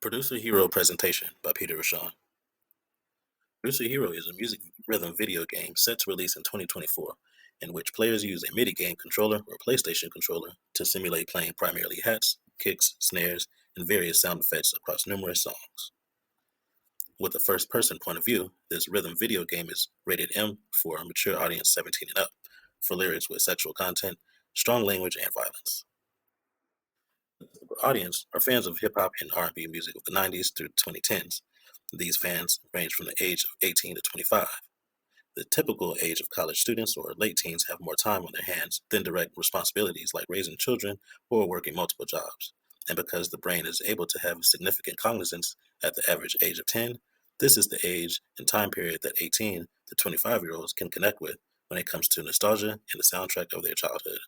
Producer Hero Presentation by Peter Rashan. Producer Hero is a music rhythm video game set to release in 2024, in which players use a MIDI game controller or PlayStation controller to simulate playing primarily hats, kicks, snares, and various sound effects across numerous songs. With a first-person point of view, this rhythm video game is rated M for a mature audience 17 and up, for lyrics with sexual content, strong language, and violence. The audience are fans of hip-hop and R&B music of the 90s through 2010s. These fans range from the age of 18 to 25. The typical age of college students or late teens have more time on their hands than direct responsibilities like raising children or working multiple jobs. And because the brain is able to have significant cognizance at the average age of 10, this is the age and time period that 18 to 25-year-olds can connect with when it comes to nostalgia and the soundtrack of their childhood.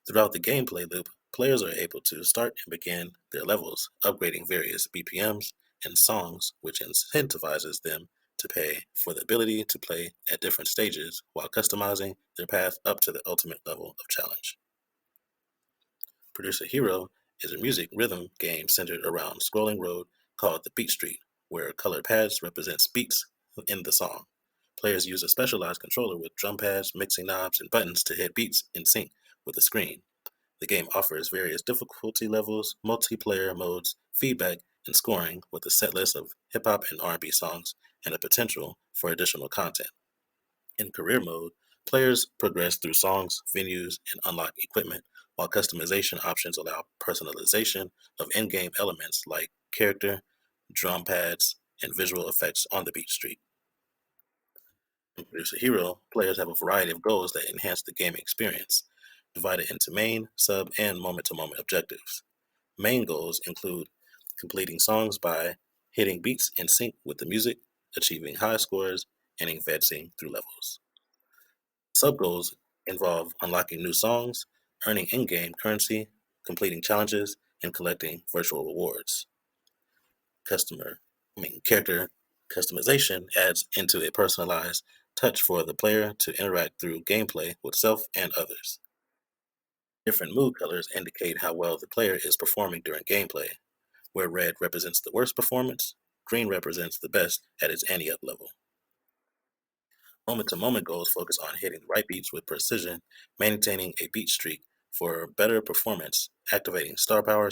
Throughout the gameplay loop, players are able to start and begin their levels, upgrading various BPMs and songs, which incentivizes them to pay for the ability to play at different stages while customizing their path up to the ultimate level of challenge. Producer Hero is a music rhythm game centered around scrolling road called the Beat Street, where colored pads represents beats in the song. Players use a specialized controller with drum pads, mixing knobs, and buttons to hit beats in sync with the screen. The game offers various difficulty levels, multiplayer modes, feedback, and scoring with a set list of hip-hop and R&B songs and a potential for additional content. In career mode, players progress through songs, venues, and unlock equipment, while customization options allow personalization of in-game elements like character, drum pads, and visual effects on the Beat Street. In Producer Hero, players have a variety of goals that enhance the gaming experience, divided into main, sub, and moment-to-moment objectives. Main goals include completing songs by hitting beats in sync with the music, achieving high scores, and advancing through levels. Sub-goals involve unlocking new songs, earning in-game currency, completing challenges, and collecting virtual rewards. Character customization adds into a personalized touch for the player to interact through gameplay with self and others. Different mood colors indicate how well the player is performing during gameplay, where red represents the worst performance, green represents the best at its ante-up level. Moment-to-moment goals focus on hitting the right beats with precision, maintaining a beat streak for better performance, activating star power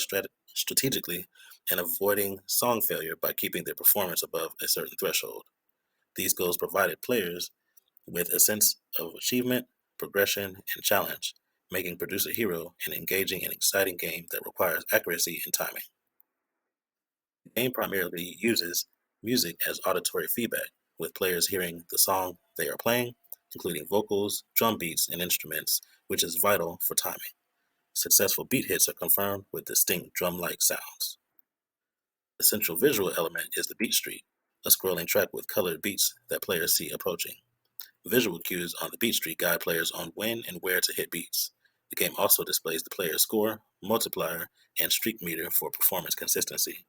strategically, and avoiding song failure by keeping their performance above a certain threshold. These goals provided players with a sense of achievement, progression, and challenge, making Producer Hero an engaging and exciting game that requires accuracy and timing. The game primarily uses music as auditory feedback, with players hearing the song they are playing, including vocals, drum beats, and instruments, which is vital for timing. Successful beat hits are confirmed with distinct drum-like sounds. The central visual element is the Beat Street, a scrolling track with colored beats that players see approaching. Visual cues on the Beat Street guide players on when and where to hit beats. The game also displays the player's score, multiplier, and streak meter for performance consistency.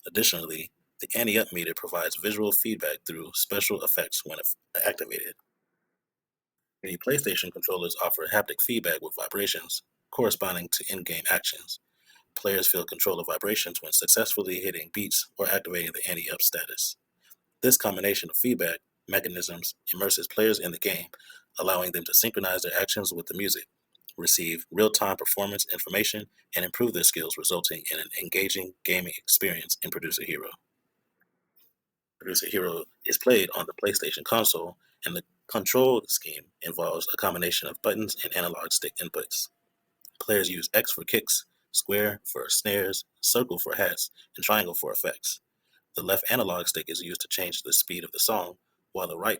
Additionally, the ante-up meter provides visual feedback through special effects when activated. Many PlayStation controllers offer haptic feedback with vibrations corresponding to in-game actions. Players feel control of vibrations when successfully hitting beats or activating the ante-up status. This combination of feedback mechanisms immerses players in the game, allowing them to synchronize their actions with the music, receive real-time performance information, and improve their skills, resulting in an engaging gaming experience in Producer Hero. Producer Hero is played on the PlayStation console, and the control scheme involves a combination of buttons and analog stick inputs. Players use X for kicks, square for snares, circle for hats, and triangle for effects. The left analog stick is used to change the speed of the song, while the right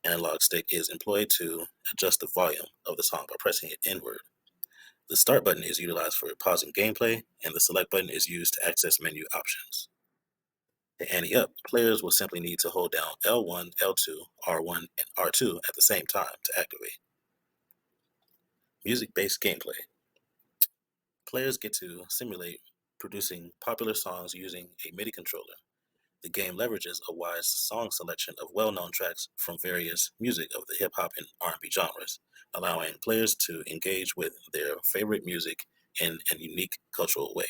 analog stick is employed to adjust the volume of the song by pressing it inward. The start button is utilized for pausing gameplay, and the select button is used to access menu options. To ante-up, players will simply need to hold down L1, L2, R1, and R2 at the same time to activate. Music-based gameplay. Players get to simulate producing popular songs using a MIDI controller. The game leverages a wide song selection of well-known tracks from various music of the hip-hop and R&B genres, allowing players to engage with their favorite music in a unique cultural way.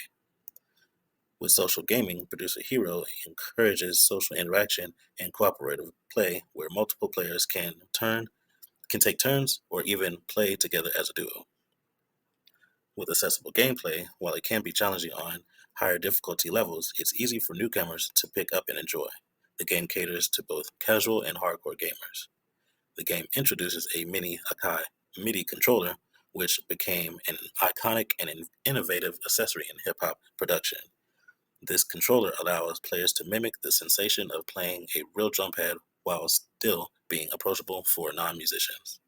With social gaming, Producer Hero encourages social interaction and cooperative play where multiple players can take turns or even play together as a duo. With accessible gameplay, while it can be challenging on higher difficulty levels, it's easy for newcomers to pick up and enjoy. The game caters to both casual and hardcore gamers. The game introduces a mini Akai MIDI controller, which became an iconic and innovative accessory in hip hop production. This controller allows players to mimic the sensation of playing a real drum pad while still being approachable for non musicians.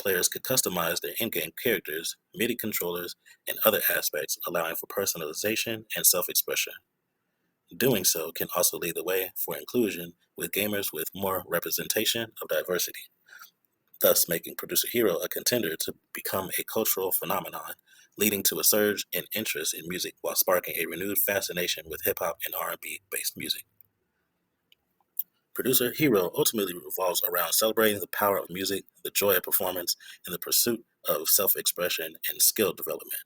Players could customize their in game characters, MIDI controllers, and other aspects, allowing for personalization and self expression. Doing so can also lead the way for inclusion with gamers with more representation of diversity, thus making Producer Hero a contender to become a cultural phenomenon, leading to a surge in interest in music while sparking a renewed fascination with hip hop and R&B based music. Producer Hero ultimately revolves around celebrating the power of music, the joy of performance, and the pursuit of self-expression and skill development.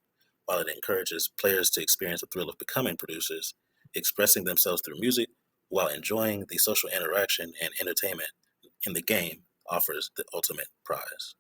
While it encourages players to experience the thrill of becoming producers, expressing themselves through music while enjoying the social interaction and entertainment in the game offers the ultimate prize.